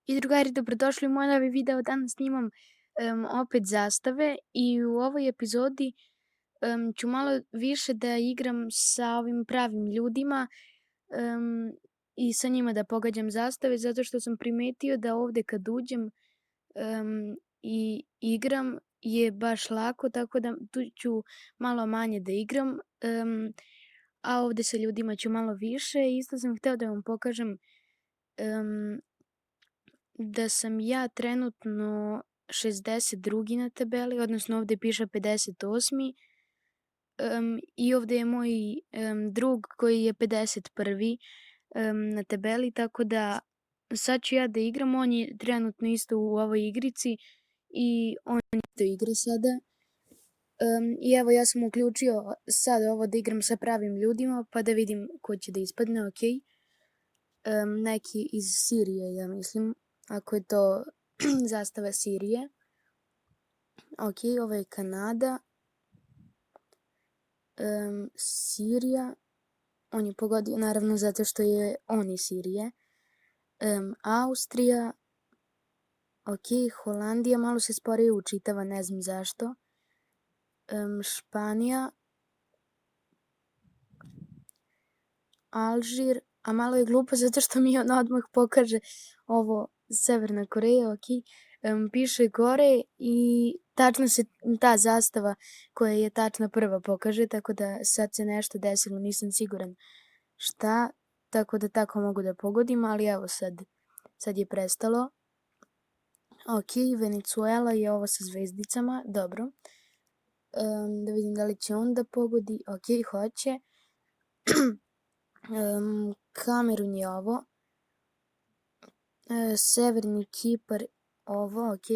I drugari, dobrodošli u moj novi video. Danas snimam opet zastave i u ovoj epizodi ću malo više da igram sa ovim pravim ljudima i sa njima da pogađam zastave, zato što sam primetio da ovde kad uđem i igram je baš lako, tako da tu ću malo manje da igram, a ovde sa ljudima ću malo više. Isto sam hteo da vam pokažem da sam ja trenutno 62. na tabeli, odnosno ovde piše 58. I ovde je moj drug koji je 51. Na tabeli, tako da sad ću ja da igram. On je trenutno isto u ovoj igrici i on isto igra sada. I evo, ja sam uključio sad ovo da igram sa pravim ljudima, pa da vidim ko će da ispadne, ok. Neki iz Sirije, ja mislim, ako je to zastava Sirije. Ok, ovo je Kanada. Sirija. On je pogodio, naravno, zato što je on iz Sirije. Austrija. Ok, Holandija. Malo se sporije učitava, ne znam zašto. Španija. Alžir. A malo je glupo zato što mi on odmah pokaže ovo Severna Koreja, ok. Piše gore i tačno se ta zastava koja je tačna prva pokaže, tako da sad se nešto desilo, nisam siguran šta, tako da tako mogu da pogodim, ali evo sad je prestalo. Ok, Venezuela je ovo sa zvezdicama, dobro. Da vidim da li će on da pogodi, ok, hoće. Kamerun je ovo. Severni Kipar, ovo, ok.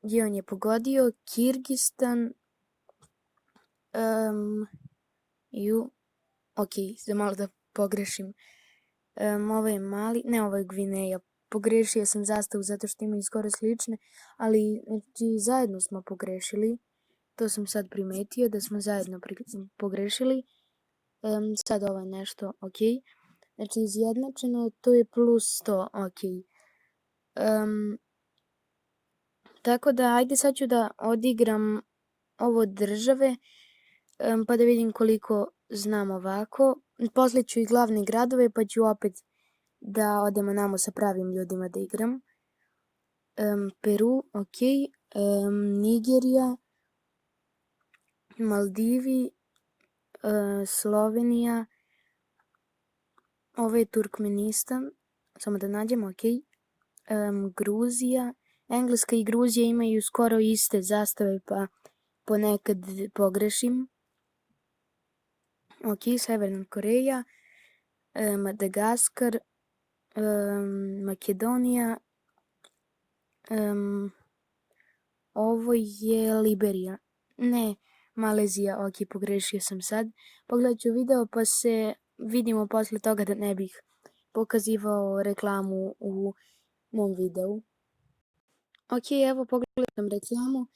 I on je pogodio. Kirgistan. Ok, za malo da pogrešim. Ovo je Mali, ne, ovo je Gvineja. Pogrešio sam zastavu zato što imaju skoro slične, ali znači, zajedno smo pogrešili. To sam sad primetio da smo zajedno pogrešili. Sad ovo je nešto, ok. Znači izjednačeno, to je plus 100, ok. Tako da, ajde sad ću da odigram ovo države, pa da vidim koliko znam ovako. Posle ću i glavne gradove, pa ću opet da odemo namo sa pravim ljudima da igram. Peru, ok. Nigerija, Maldivi, Slovenija, ovo je Turkmenistan, samo da nađemo, ok. Gruzija, Engleska i Gruzija imaju skoro iste zastave, pa ponekad pogrešim. Ok, Severna Koreja, Madagaskar, Makedonija, ovo je Liberija, ne, Malezija, ok, pogrešio sam sad. Pogledat ću video pa se vidimo posle toga da ne bih pokazivao reklamu u mom videu. Ok, evo pogledam sam reklamu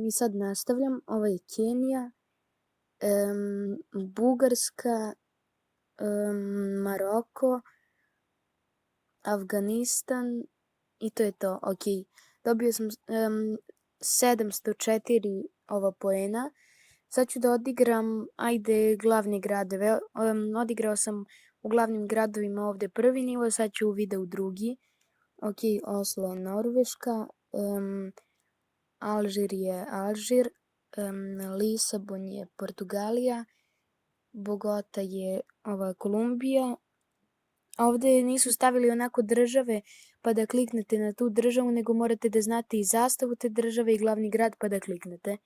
i sad nastavljam. Ovo je Kenija, Bugarska, Maroko, Afganistan i to je to, ok. Dobio sam 704 poena. Sad ću da odigram, ajde, glavne gradove. Odigrao sam u glavnim gradovima ovde prvi nivo, sad ću u videu drugi. Ok, Oslo je Norveška, Alžir je Alžir, Lisabon je Portugalija, Bogota je Kolumbija. Ovde nisu stavili onako države pa da kliknete na tu državu, nego morate da znate i zastavu te države i glavni grad pa da kliknete.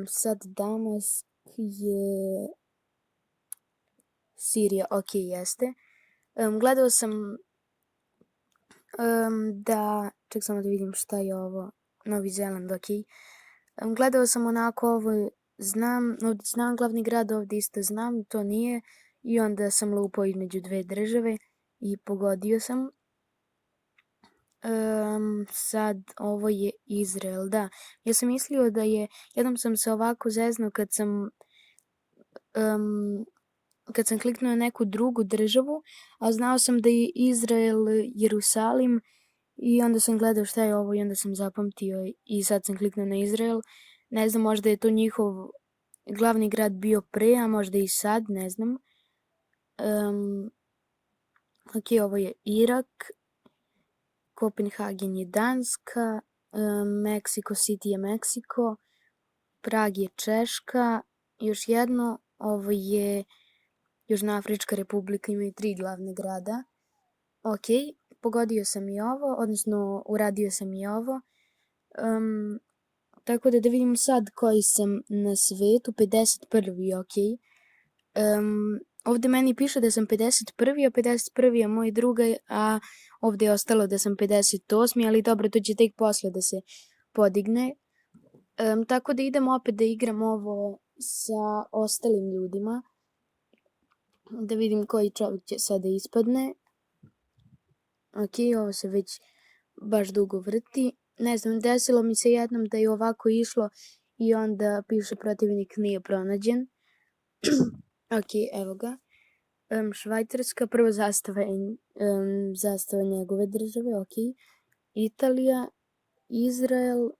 Sad Damask je Sirija, ok, jeste. Gledao sam ček samo da vidim šta je ovo, Novi Zeland, ok. Gledao sam onako ovo, znam glavni grad, ovde isto znam, to nije. I onda sam lupao između dve države i pogodio sam. Sad ovo je Izrael, da. Ja sam mislio da je, jednom sam se ovako zeznuo kad sam kad sam kliknuo na neku drugu državu, a znao sam da je Izrael Jerusalim i onda sam gledao šta je ovo i onda sam zapamtio i sad sam kliknuo na Izrael. Ne znam, možda je to njihov glavni grad bio pre, a možda i sad, ne znam. Ok, ovo je Irak, Kopenhagen je Danska, Mexico City je Meksiko, Prag je Češka, još jedno, ovo je Južnoafrička republika, imaju 3 glavne grada. Ok, pogodio sam i ovo, odnosno uradio sam i ovo. Tako da vidim sad koji sam na svetu, 51. ok. Ovdje meni piše da sam 51. a 51. je moj druga, a ovdje je ostalo da sam 58. ali dobro, to će tek posle da se podigne. Tako da idem opet da igram ovo sa ostalim ljudima. Da vidim koji čovjek će sada ispadne. Ok, ovo se već baš dugo vrti. Ne znam, desilo mi se jednom da je ovako išlo i onda piše protivnik nije pronađen. Ok, evo ga. Švajcarska, prva zastava je zastava njegove države, ok. Italija, Izrael,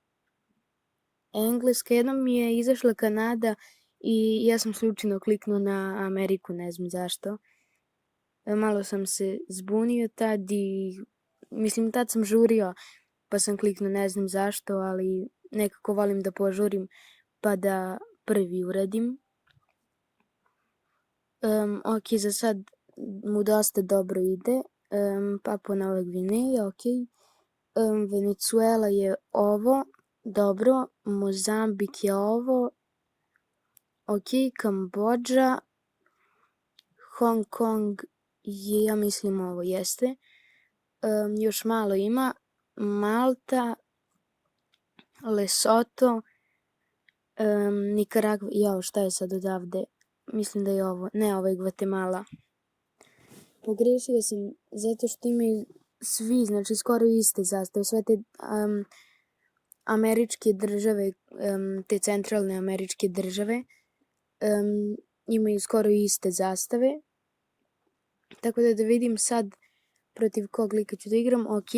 Engleska, jednom mi je izašla Kanada i ja sam slučajno kliknuo na Ameriku, ne znam zašto. Malo sam se zbunio tad i mislim tad sam žurio pa sam kliknuo ne znam zašto, ali nekako volim da požurim pa da prvi uradim. Ok, za sad mu dosta dobro ide. Papua Nova Gvineja, ok. Venezuela je ovo, dobro. Mozambik je ovo, ok. Kambodža, Hong Kong je, ja mislim ovo jeste. Još malo ima. Malta, Lesoto, Nikaragva, jao šta je sad odavde? Mislim da je ovo, ne, ovo je Gvatemala. Pogrešio sam zato što imaju svi, znači skoro iste zastave, sve te američke države, te centralne američke države imaju skoro iste zastave. Tako da vidim sad protiv kog lika ću da igram, ok.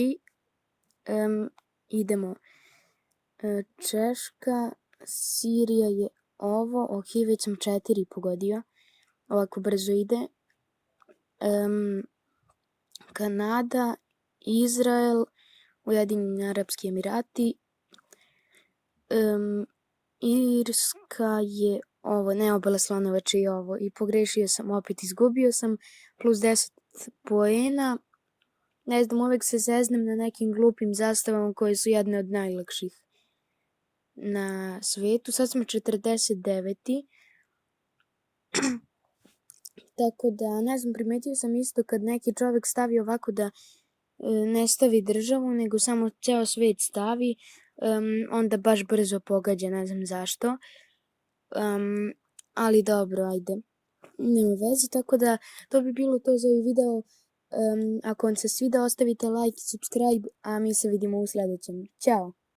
Idemo. Češka, Sirija je ovo, ok, već sam 4 pogodio, ovako brzo ide. Kanada, Izrael, Ujedinjeni Arapski Emirati, Irska je ovo, ne Obala Slonovača je ovo i pogrešio sam, opet izgubio sam, plus 10 poena. Ne znam, uvek se zeznem na nekim glupim zastavama koje su jedne od najlakših na svetu. Sad smo 49. Tako da, ne znam, primetio sam isto kad neki čovjek stavi ovako da ne stavi državu, nego samo ceo svet stavi, onda baš brzo pogađa, ne znam zašto. Ali dobro, ajde. Nema veze, tako da to bi bilo to za ovaj video. Ako vam se sviđa, ostavite like i subscribe, a mi se vidimo u sljedećem. Ćao!